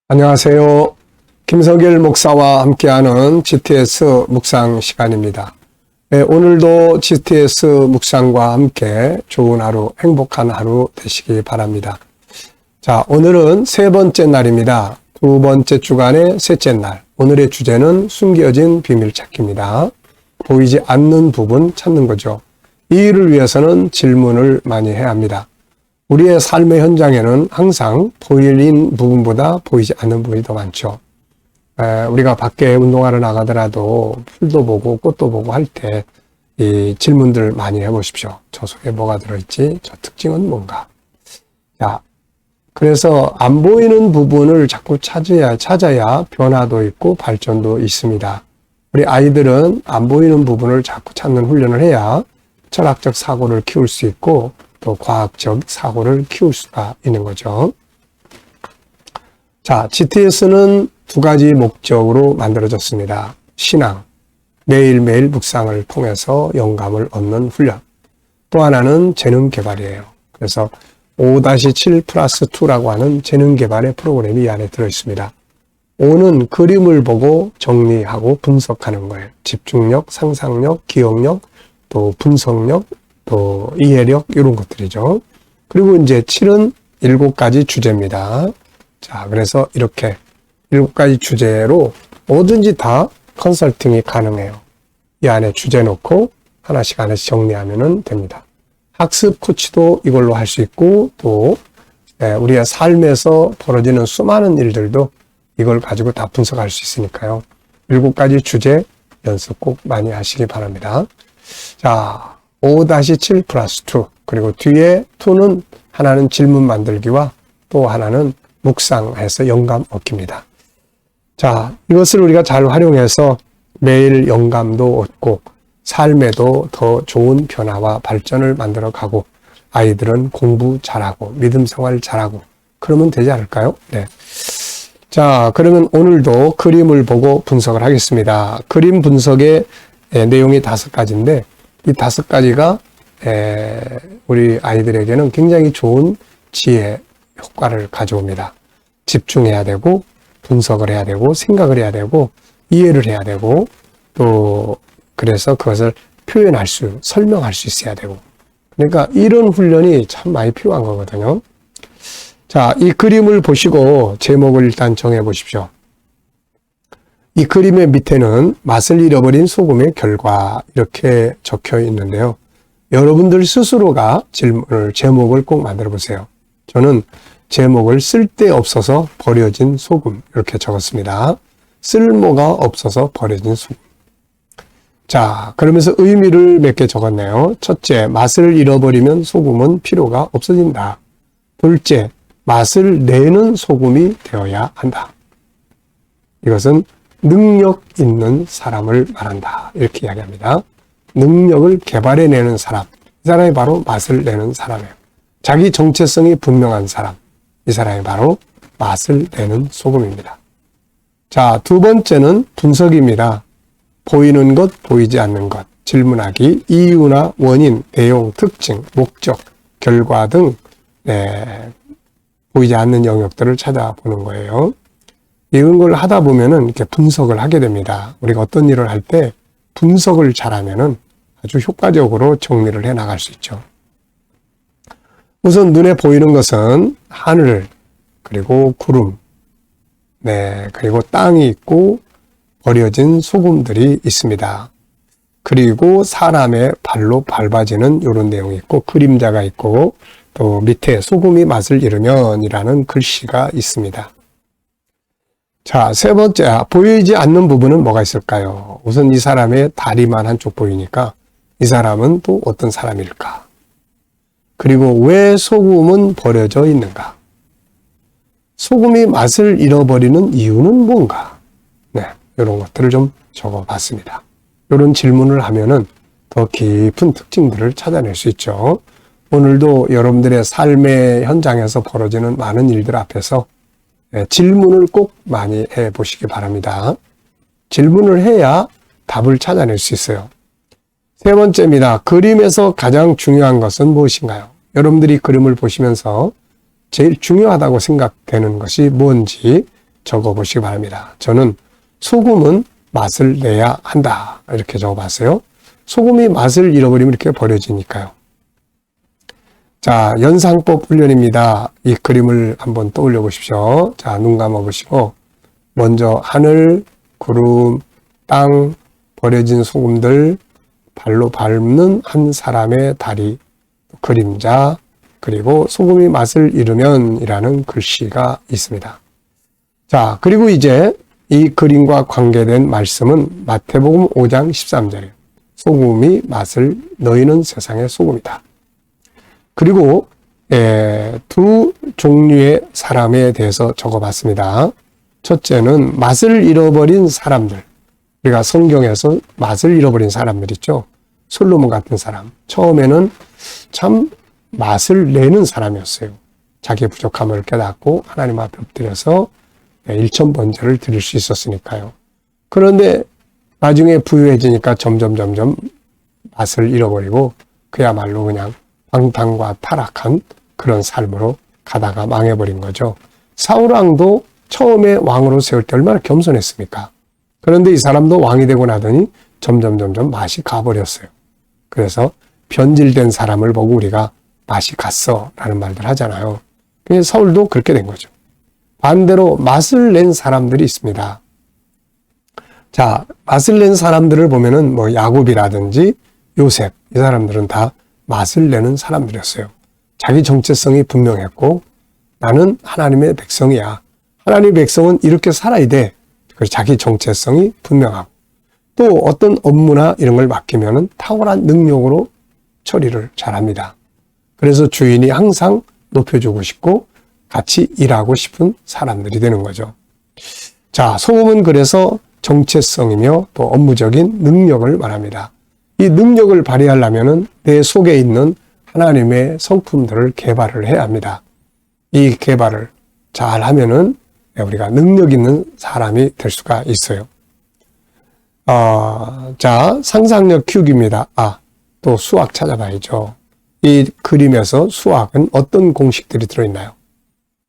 안녕하세요. 김성길 목사와 함께하는 GTS 묵상 시간입니다. 네, 오늘도 GTS 묵상과 함께 좋은 하루, 행복한 하루 되시기 바랍니다. 자, 오늘은 세 번째 날입니다. 두 번째 주간의 셋째 날. 오늘의 주제는 숨겨진 비밀 찾기입니다. 보이지 않는 부분 찾는 거죠. 이 일을 위해서는 질문을 많이 해야 합니다. 우리의 삶의 현장에는 항상 보이는 부분보다 보이지 않는 부분이 더 많죠. 우리가 밖에 운동하러 나가더라도 풀도 보고 꽃도 보고 할 때 이 질문들 많이 해보십시오. 저 속에 뭐가 들어있지? 저 특징은 뭔가? 자, 그래서 안 보이는 부분을 자꾸 찾아야 변화도 있고 발전도 있습니다. 우리 아이들은 안 보이는 부분을 자꾸 찾는 훈련을 해야 철학적 사고를 키울 수 있고 또 과학적 사고를 키울 수가 있는 거죠. 자, GTS는 두 가지 목적으로 만들어졌습니다. 신앙, 매일매일 묵상을 통해서 영감을 얻는 훈련. 또 하나는 재능 개발이에요. 그래서 5-7 플러스 2라고 하는 재능 개발의 프로그램이 이 안에 들어있습니다. 5는 그림을 보고 정리하고 분석하는 거예요. 집중력, 상상력, 기억력, 또 분석력, 또 이해력 이런 것들이죠. 그리고 이제 7은 7가지 주제입니다. 자, 그래서 이렇게 7가지 주제로 뭐든지 다 컨설팅이 가능해요. 이 안에 주제 놓고 하나씩 정리하면 됩니다. 학습 코치도 이걸로 할 수 있고 또 우리의 삶에서 벌어지는 수많은 일들도 이걸 가지고 다 분석할 수 있으니까요. 7가지 주제 연습 꼭 많이 하시기 바랍니다. 자, 5-7 플러스 2 그리고 뒤에 2는 하나는 질문 만들기와 또 하나는 묵상해서 영감 얻기입니다. 자, 이것을 우리가 잘 활용해서 매일 영감도 얻고 삶에도 더 좋은 변화와 발전을 만들어 가고 아이들은 공부 잘하고 믿음 생활 잘하고 그러면 되지 않을까요? 네. 자, 그러면 오늘도 그림을 보고 분석을 하겠습니다. 그림 분석의 내용이 5가지인데 이 5가지가 우리 아이들에게는 굉장히 좋은 지혜 효과를 가져옵니다. 집중해야 되고 분석을 해야 되고 생각을 해야 되고 이해를 해야 되고 또 그래서 그것을 설명할 수 있어야 되고 그러니까 이런 훈련이 참 많이 필요한 거거든요. 자, 이 그림을 보시고 제목을 일단 정해 보십시오. 이 그림의 밑에는 맛을 잃어버린 소금의 결과 이렇게 적혀 있는데요. 여러분들 스스로가 제목을 꼭 만들어 보세요. 저는 제목을 쓸데없어서 버려진 소금 이렇게 적었습니다. 쓸모가 없어서 버려진 소금. 자, 그러면서 의미를 몇 개 적었네요. 첫째, 맛을 잃어버리면 소금은 필요가 없어진다. 둘째, 맛을 내는 소금이 되어야 한다. 이것은 능력 있는 사람을 말한다. 이렇게 이야기합니다. 능력을 개발해내는 사람. 이 사람이 바로 맛을 내는 사람이에요. 자기 정체성이 분명한 사람. 이 사람이 바로 맛을 내는 소금입니다. 자, 두 번째는 분석입니다. 보이는 것, 보이지 않는 것. 질문하기, 이유나 원인, 내용, 특징, 목적, 결과 등 보이지 않는 영역들을 찾아보는 거예요. 이런 걸 하다 보면은 이렇게 분석을 하게 됩니다. 우리가 어떤 일을 할 때 분석을 잘하면은 아주 효과적으로 정리를 해 나갈 수 있죠. 우선 눈에 보이는 것은 하늘, 그리고 구름, 그리고 땅이 있고 버려진 소금들이 있습니다. 그리고 사람의 발로 밟아지는 이런 내용이 있고 그림자가 있고 또 밑에 소금이 맛을 잃으면 이라는 글씨가 있습니다. 자, 세 번째, 보이지 않는 부분은 뭐가 있을까요? 우선 이 사람의 다리만 한쪽 보이니까 이 사람은 또 어떤 사람일까? 그리고 왜 소금은 버려져 있는가? 소금이 맛을 잃어버리는 이유는 뭔가? 이런 것들을 좀 적어봤습니다. 이런 질문을 하면은 더 깊은 특징들을 찾아낼 수 있죠. 오늘도 여러분들의 삶의 현장에서 벌어지는 많은 일들 앞에서 질문을 꼭 많이 해보시기 바랍니다. 질문을 해야 답을 찾아낼 수 있어요. 세 번째입니다. 그림에서 가장 중요한 것은 무엇인가요? 여러분들이 그림을 보시면서 제일 중요하다고 생각되는 것이 뭔지 적어 보시기 바랍니다. 저는 소금은 맛을 내야 한다. 이렇게 적어봤어요. 소금이 맛을 잃어버리면 이렇게 버려지니까요. 자, 연상법 훈련입니다. 이 그림을 한번 떠올려 보십시오. 자, 눈 감아 보시고 먼저 하늘, 구름, 땅, 버려진 소금들, 발로 밟는 한 사람의 다리, 그림자, 그리고 소금이 맛을 잃으면 이라는 글씨가 있습니다. 자, 그리고 이제 이 그림과 관계된 말씀은 마태복음 5장 13절이에요. 소금이 맛을 너희는 세상의 소금이다. 그리고 두 종류의 사람에 대해서 적어봤습니다. 첫째는 맛을 잃어버린 사람들. 우리가 성경에서 맛을 잃어버린 사람들 있죠. 솔로몬 같은 사람. 처음에는 참 맛을 내는 사람이었어요. 자기의 부족함을 깨닫고 하나님 앞에 엎드려서 일천번제를 드릴 수 있었으니까요. 그런데 나중에 부유해지니까 점점 맛을 잃어버리고 그야말로 그냥 방탕과 타락한 그런 삶으로 가다가 망해버린 거죠. 사울왕도 처음에 왕으로 세울 때 얼마나 겸손했습니까? 그런데 이 사람도 왕이 되고 나더니 점점 맛이 가버렸어요. 그래서 변질된 사람을 보고 우리가 맛이 갔어 라는 말들 하잖아요. 그래서 사울도 그렇게 된 거죠. 반대로 맛을 낸 사람들이 있습니다. 자, 맛을 낸 사람들을 보면은 뭐 야곱이라든지 요셉, 이 사람들은 다 맛을 내는 사람들이었어요. 자기 정체성이 분명했고 나는 하나님의 백성이야. 하나님의 백성은 이렇게 살아야 돼. 그래서 자기 정체성이 분명하고 또 어떤 업무나 이런 걸 맡기면은 탁월한 능력으로 처리를 잘합니다. 그래서 주인이 항상 높여주고 싶고 같이 일하고 싶은 사람들이 되는 거죠. 자, 소금은 그래서 정체성이며 또 업무적인 능력을 말합니다. 이 능력을 발휘하려면은 내 속에 있는 하나님의 성품들을 개발을 해야 합니다. 이 개발을 잘 하면은 우리가 능력 있는 사람이 될 수가 있어요. 자, 상상력 키우기입니다. 또 수학 찾아봐야죠. 이 그림에서 수학은 어떤 공식들이 들어있나요?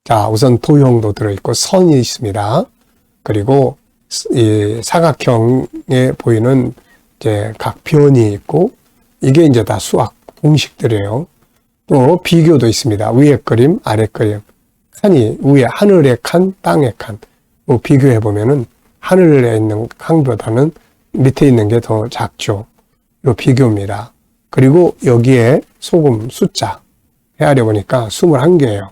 자, 우선 도형도 들어있고 선이 있습니다. 그리고 이 사각형에 보이는 이제 각 변이 있고 이게 이제 다 수학 공식들이에요. 또 비교도 있습니다. 위에 그림, 아래 그림. 칸이 위에 하늘의 칸, 땅의 칸. 뭐 비교해 보면은 하늘에 있는 칸보다는 밑에 있는 게 더 작죠. 이 비교입니다. 그리고 여기에 소금 숫자 헤아려 보니까 21개예요.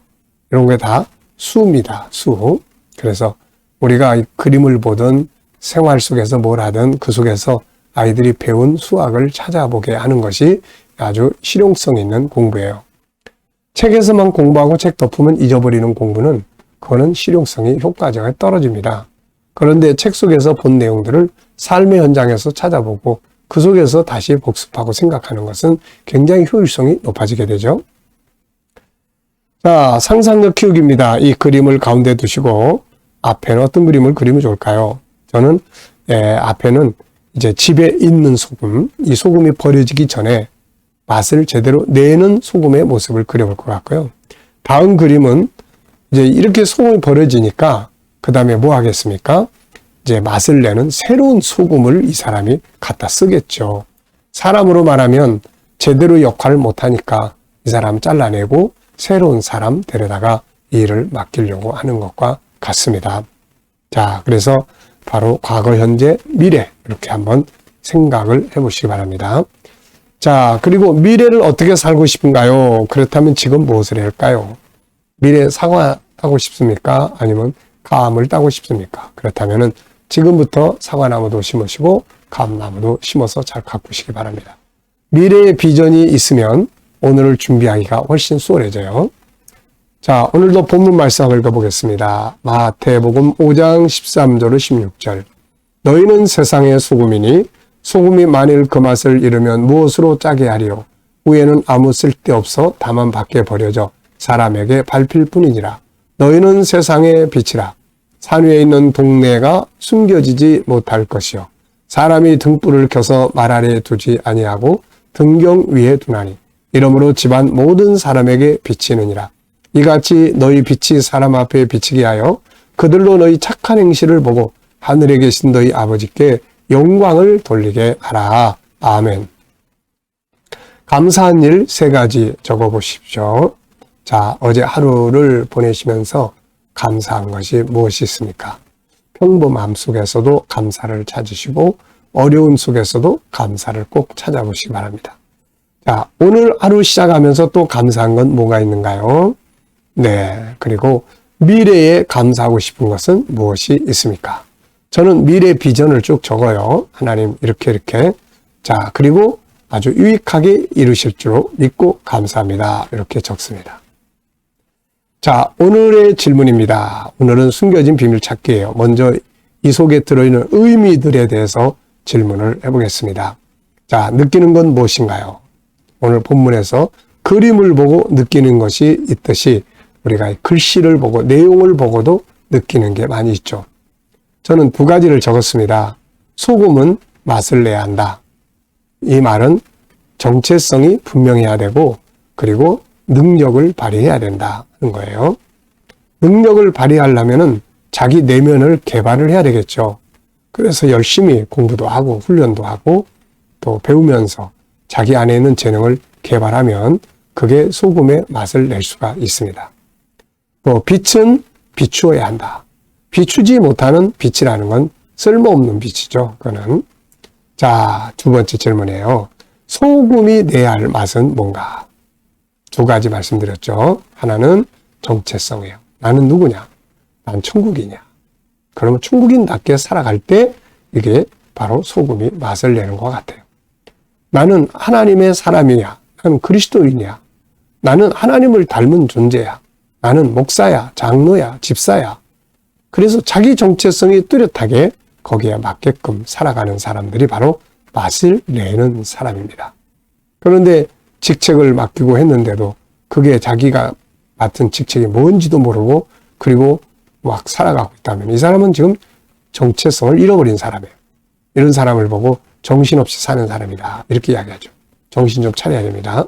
이런 게 다 수입니다. 수. 그래서 우리가 이 그림을 보든 생활 속에서 뭘 하든 그 속에서 아이들이 배운 수학을 찾아보게 하는 것이 아주 실용성 있는 공부예요. 책에서만 공부하고 책 덮으면 잊어버리는 공부는 그거는 실용성이 효과적이 떨어집니다. 그런데 책 속에서 본 내용들을 삶의 현장에서 찾아보고 그 속에서 다시 복습하고 생각하는 것은 굉장히 효율성이 높아지게 되죠. 자, 상상력 키우기입니다. 이 그림을 가운데 두시고 앞에는 어떤 그림을 그리면 좋을까요? 저는 앞에는 이제 집에 있는 소금, 이 소금이 버려지기 전에 맛을 제대로 내는 소금의 모습을 그려볼 것 같고요. 다음 그림은 이제 이렇게 소금이 버려지니까 그 다음에 뭐 하겠습니까? 이제 맛을 내는 새로운 소금을 이 사람이 갖다 쓰겠죠. 사람으로 말하면 제대로 역할을 못하니까 이 사람 잘라내고 새로운 사람 데려다가 일을 맡기려고 하는 것과 같습니다. 자, 그래서 바로 과거, 현재, 미래 이렇게 한번 생각을 해보시기 바랍니다. 자, 그리고 미래를 어떻게 살고 싶은가요? 그렇다면 지금 무엇을 해야 할까요? 미래 사과 따고 싶습니까? 아니면 감을 따고 싶습니까? 그렇다면은 지금부터 사과나무도 심으시고 감나무도 심어서 잘 가꾸시기 바랍니다. 미래의 비전이 있으면 오늘을 준비하기가 훨씬 수월해져요. 자, 오늘도 본문 말씀 읽어보겠습니다. 마태복음 5장 13절로 16절. 너희는 세상의 소금이니 소금이 만일 그 맛을 잃으면 무엇으로 짜게 하리요? 후에는 아무 쓸데없어 다만 밖에 버려져 사람에게 밟힐 뿐이니라. 너희는 세상의 빛이라. 산 위에 있는 동네가 숨겨지지 못할 것이요. 사람이 등불을 켜서 말 아래에 두지 아니하고 등경 위에 두나니. 이러므로 집안 모든 사람에게 비치느니라. 이같이 너희 빛이 사람 앞에 비치게 하여 그들로 너희 착한 행실을 보고 하늘에 계신 너희 아버지께 영광을 돌리게 하라. 아멘. 감사한 일 3가지 적어보십시오. 자, 어제 하루를 보내시면서 감사한 것이 무엇이 있습니까? 평범함 속에서도 감사를 찾으시고 어려운 속에서도 감사를 꼭 찾아보시기 바랍니다. 자, 오늘 하루 시작하면서 또 감사한 건 뭐가 있는가요? 네, 그리고 미래에 감사하고 싶은 것은 무엇이 있습니까? 저는 미래 비전을 쭉 적어요. 하나님 이렇게. 자, 그리고 아주 유익하게 이루실 줄 믿고 감사합니다. 이렇게 적습니다. 자, 오늘의 질문입니다. 오늘은 숨겨진 비밀 찾기예요. 먼저 이 속에 들어있는 의미들에 대해서 질문을 해보겠습니다. 자, 느끼는 건 무엇인가요? 오늘 본문에서 그림을 보고 느끼는 것이 있듯이 우리가 글씨를 보고 내용을 보고도 느끼는 게 많이 있죠. 저는 2가지를 적었습니다. 소금은 맛을 내야 한다. 이 말은 정체성이 분명해야 되고 그리고 능력을 발휘해야 된다는 거예요. 능력을 발휘하려면은 자기 내면을 개발을 해야 되겠죠. 그래서 열심히 공부도 하고 훈련도 하고 또 배우면서 자기 안에 있는 재능을 개발하면 그게 소금의 맛을 낼 수가 있습니다. 또 빛은 비추어야 한다. 비추지 못하는 빛이라는 건 쓸모없는 빛이죠. 그거는. 자, 2번째 질문이에요. 소금이 내야 할 맛은 뭔가? 2가지 말씀드렸죠. 하나는 정체성이에요. 나는 누구냐? 난 천국이냐? 그러면 천국인답게 살아갈 때 이게 바로 소금이 맛을 내는 것 같아요. 나는 하나님의 사람이냐? 나는 그리스도인이야? 나는 하나님을 닮은 존재야? 나는 목사야? 장로야? 집사야? 그래서 자기 정체성이 뚜렷하게 거기에 맞게끔 살아가는 사람들이 바로 맛을 내는 사람입니다. 그런데 직책을 맡기고 했는데도 그게 자기가 맡은 직책이 뭔지도 모르고 그리고 막 살아가고 있다면 이 사람은 지금 정체성을 잃어버린 사람이에요. 이런 사람을 보고 정신없이 사는 사람이다. 이렇게 이야기하죠. 정신 좀 차려야 됩니다.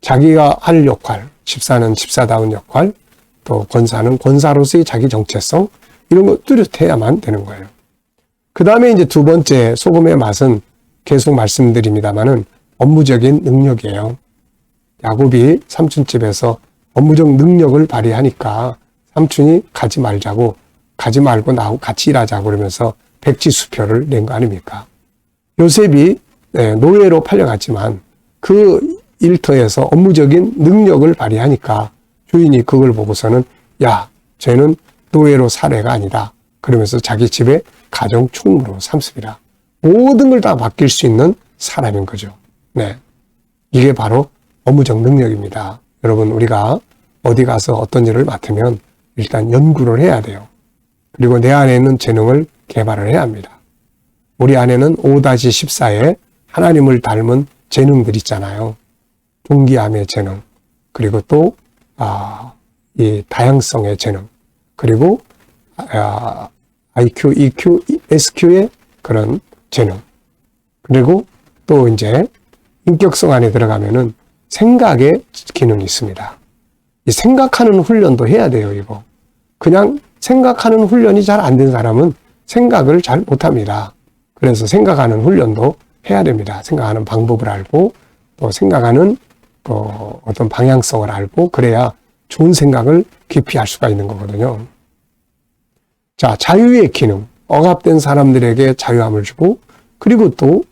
자기가 할 역할, 집사는 집사다운 역할, 또 권사는 권사로서의 자기 정체성, 이런 거 뚜렷해야만 되는 거예요. 그 다음에 이제 2번째 소금의 맛은 계속 말씀드립니다만은 업무적인 능력이에요. 야곱이 삼촌집에서 업무적 능력을 발휘하니까 삼촌이 가지 말고 나하고 같이 일하자고 그러면서 백지수표를 낸 거 아닙니까? 요셉이 노예로 팔려갔지만 그 일터에서 업무적인 능력을 발휘하니까 주인이 그걸 보고서는 야, 쟤는 노예로 살해가 아니다. 그러면서 자기 집에 가정 총무로 삼습니다. 모든 걸 다 맡길 수 있는 사람인 거죠. 네, 이게 바로 업무적 능력입니다. 여러분, 우리가 어디 가서 어떤 일을 맡으면 일단 연구를 해야 돼요. 그리고 내 안에 있는 재능을 개발을 해야 합니다. 우리 안에는 5-14에 하나님을 닮은 재능들 있잖아요. 동기함의 재능, 그리고 또 이 다양성의 재능, 그리고 IQ, EQ, SQ의 그런 재능, 그리고 또 이제 인격성 안에 들어가면은 생각의 기능이 있습니다. 이 생각하는 훈련도 해야 돼요, 이거. 그냥 생각하는 훈련이 잘 안 된 사람은 생각을 잘 못합니다. 그래서 생각하는 훈련도 해야 됩니다. 생각하는 방법을 알고 또 생각하는 어떤 방향성을 알고 그래야 좋은 생각을 깊이 할 수가 있는 거거든요. 자, 자유의 기능. 억압된 사람들에게 자유함을 주고 그리고 또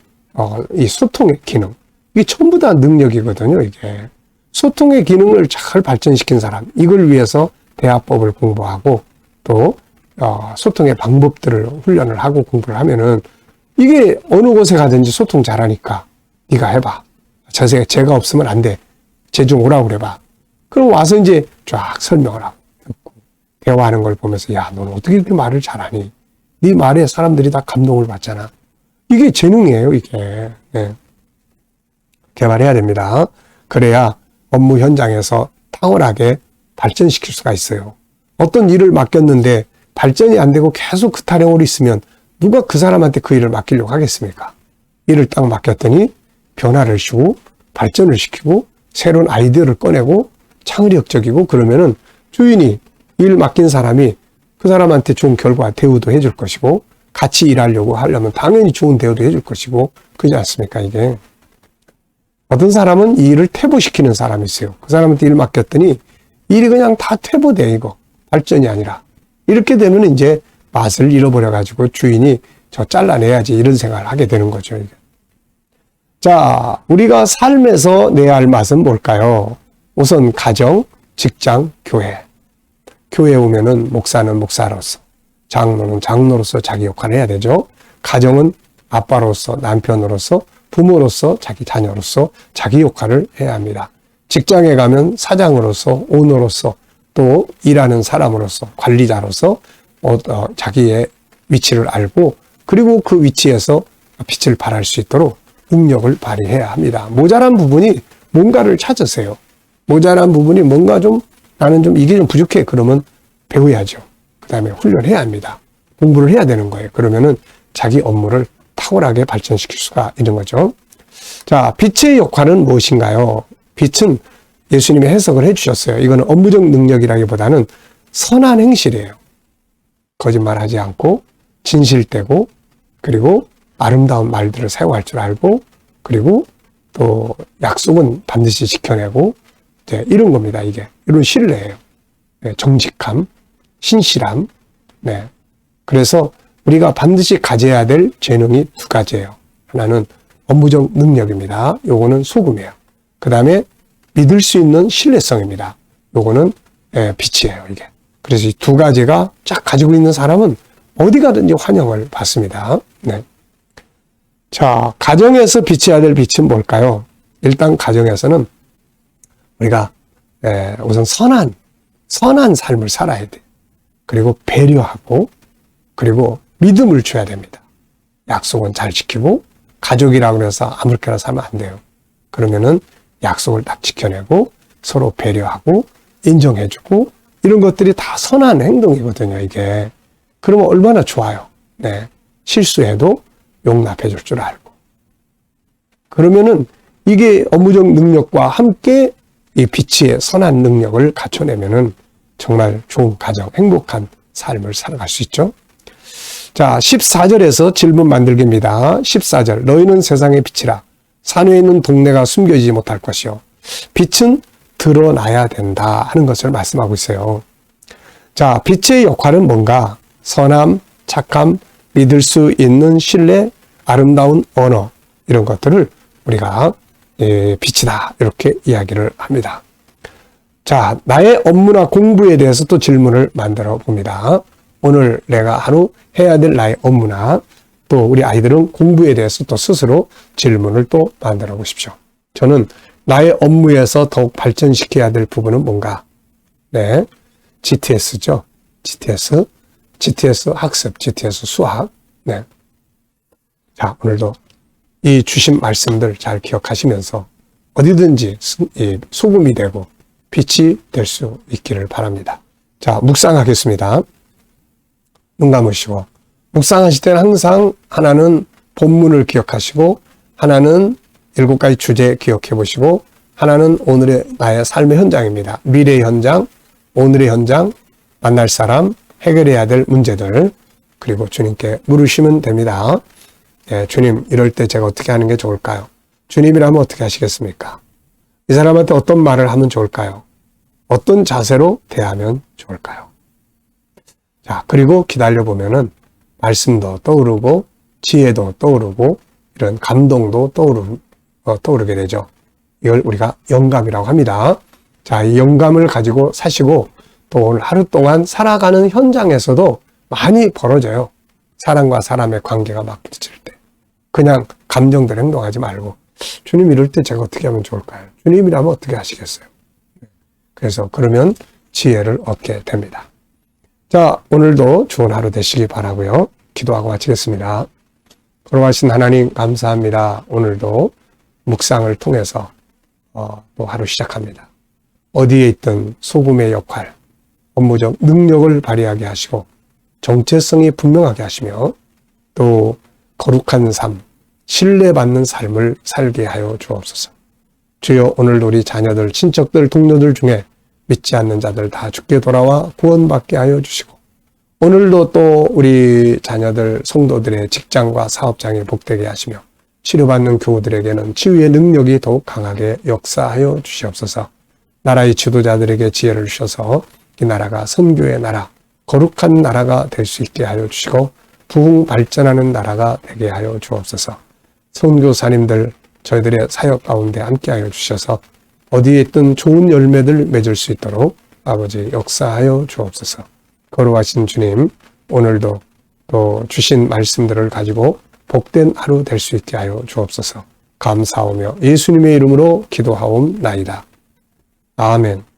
이 소통의 기능. 이게 전부 다 능력이거든요, 이게. 소통의 기능을 잘 발전시킨 사람. 이걸 위해서 대화법을 공부하고 또 소통의 방법들을 훈련을 하고 공부를 하면은 이게 어느 곳에 가든지 소통 잘하니까 네가 해봐. 제가 없으면 안 돼. 쟤 좀 오라고 그래봐. 그럼 와서 이제 쫙 설명을 하고 듣고 대화하는 걸 보면서 야, 너는 어떻게 이렇게 말을 잘하니? 네 말에 사람들이 다 감동을 받잖아. 이게 재능이에요, 이게. 네. 개발해야 됩니다. 그래야 업무 현장에서 탁월하게 발전시킬 수가 있어요. 어떤 일을 맡겼는데 발전이 안 되고 계속 그 타령으로 있으면 누가 그 사람한테 그 일을 맡기려고 하겠습니까? 일을 딱 맡겼더니 변화를 주고 발전을 시키고 새로운 아이디어를 꺼내고 창의력적이고 그러면은 주인이 일 맡긴 사람이 그 사람한테 좋은 결과 대우도 해줄 것이고 같이 일하려고 하려면 당연히 좋은 대우도 해줄 것이고 그렇지 않습니까 이게. 어떤 사람은 이 일을 퇴보시키는 사람이 있어요. 그 사람한테 일 맡겼더니 일이 그냥 다 퇴보돼 이거. 발전이 아니라. 이렇게 되면 이제 맛을 잃어버려가지고 주인이 저 잘라내야지 이런 생각을 하게 되는 거죠. 이게. 자, 우리가 삶에서 내야 할 맛은 뭘까요? 우선 가정, 직장, 교회. 교회에 오면은 목사는 목사로서, 장로는 장로로서 자기 역할을 해야 되죠. 가정은 아빠로서, 남편으로서, 부모로서, 자기 자녀로서 자기 역할을 해야 합니다. 직장에 가면 사장으로서, 오너로서, 또 일하는 사람으로서, 관리자로서 자기의 위치를 알고 그리고 그 위치에서 빛을 발할 수 있도록 능력을 발휘해야 합니다. 모자란 부분이 뭔가를 찾으세요. 모자란 부분이 뭔가 좀 나는 좀 이게 좀 부족해. 그러면 배워야죠. 그 다음에 훈련해야 합니다. 공부를 해야 되는 거예요. 그러면은 자기 업무를 탁월하게 발전시킬 수가 있는 거죠. 자, 빛의 역할은 무엇인가요? 빛은 예수님이 해석을 해주셨어요. 이거는 업무적 능력이라기보다는 선한 행실이에요. 거짓말하지 않고 진실되고 그리고 아름다운 말들을 사용할 줄 알고 그리고 또 약속은 반드시 지켜내고 이런 겁니다. 이게 이런 신뢰예요. 네, 정직함, 신실함. 네. 그래서 우리가 반드시 가져야 될 재능이 두 가지예요. 하나는 업무적 능력입니다. 요거는 소금이에요. 그 다음에 믿을 수 있는 신뢰성입니다. 요거는 빛이에요. 이게. 그래서 이 두 가지가 쫙 가지고 있는 사람은 어디 가든지 환영을 받습니다. 네. 자, 가정에서 비춰야 될 빛은 뭘까요? 일단 가정에서는 우리가 우선 선한 삶을 살아야 돼. 그리고 배려하고 그리고 믿음을 줘야 됩니다. 약속은 잘 지키고 가족이라고 해서 아무렇게나 살면 안 돼요. 그러면은 약속을 딱 지켜내고 서로 배려하고 인정해주고 이런 것들이 다 선한 행동이거든요. 이게. 그러면 얼마나 좋아요. 네. 실수해도 용납해 줄 줄 알고. 그러면은 이게 업무적 능력과 함께 이 빛의 선한 능력을 갖춰내면은 정말 좋은 가정, 행복한 삶을 살아갈 수 있죠. 자, 14절에서 질문 만들기입니다. 14절. 너희는 세상의 빛이라. 산에 있는 동네가 숨겨지지 못할 것이요. 빛은 드러나야 된다 하는 것을 말씀하고 있어요. 자, 빛의 역할은 뭔가? 선함, 착함, 믿을 수 있는 신뢰, 아름다운 언어 이런 것들을 우리가 빛이다 이렇게 이야기를 합니다. 자, 나의 업무나 공부에 대해서 또 질문을 만들어 봅니다. 오늘 내가 하루 해야 될 나의 업무나 또 우리 아이들은 공부에 대해서 또 스스로 질문을 또 만들어 보십시오. 저는 나의 업무에서 더욱 발전시켜야 될 부분은 뭔가? 네, GTS죠. GTS 학습, GTS 수학. 네. 자, 오늘도 이 주신 말씀들 잘 기억하시면서 어디든지 소금이 되고 빛이 될 수 있기를 바랍니다. 자, 묵상하겠습니다. 눈 감으시고 묵상하실 때는 항상 하나는 본문을 기억하시고 하나는 7가지 주제 기억해 보시고 하나는 오늘의 나의 삶의 현장입니다. 미래의 현장, 오늘의 현장, 만날 사람, 해결해야 될 문제들 그리고 주님께 물으시면 됩니다. 예, 주님 이럴 때 제가 어떻게 하는 게 좋을까요? 주님이라면 어떻게 하시겠습니까? 이 사람한테 어떤 말을 하면 좋을까요? 어떤 자세로 대하면 좋을까요? 자, 그리고 기다려보면은 말씀도 떠오르고 지혜도 떠오르고 이런 감동도 떠오르게 되죠. 이걸 우리가 영감이라고 합니다. 자, 이 영감을 가지고 사시고 또 오늘 하루 동안 살아가는 현장에서도 많이 벌어져요. 사람과 사람의 관계가 막 부딪힐 때. 그냥 감정대로 행동하지 말고 주님 이럴 때 제가 어떻게 하면 좋을까요? 주님이라면 어떻게 하시겠어요? 그래서 그러면 지혜를 얻게 됩니다. 자, 오늘도 좋은 하루 되시기 바라고요. 기도하고 마치겠습니다. 걸어가신 하나님 감사합니다. 오늘도 묵상을 통해서 또 하루 시작합니다. 어디에 있든 소금의 역할, 업무적 능력을 발휘하게 하시고 정체성이 분명하게 하시며 또 거룩한 삶, 신뢰받는 삶을 살게 하여 주옵소서. 주여 오늘도 우리 자녀들, 친척들, 동료들 중에 믿지 않는 자들 다 주께 돌아와 구원받게 하여 주시고 오늘도 또 우리 자녀들, 성도들의 직장과 사업장에 복되게 하시며 치료받는 교우들에게는 치유의 능력이 더욱 강하게 역사하여 주시옵소서. 나라의 지도자들에게 지혜를 주셔서 이 나라가 선교의 나라, 거룩한 나라가 될 수 있게 하여 주시고 부흥 발전하는 나라가 되게 하여 주옵소서. 선교사님들 저희들의 사역 가운데 함께하여 주셔서 어디에 있든 좋은 열매들 맺을 수 있도록 아버지 역사하여 주옵소서. 거룩하신 주님, 오늘도 또 주신 말씀들을 가지고 복된 하루 될 수 있게 하여 주옵소서. 감사하며 예수님의 이름으로 기도하옵나이다. 아멘.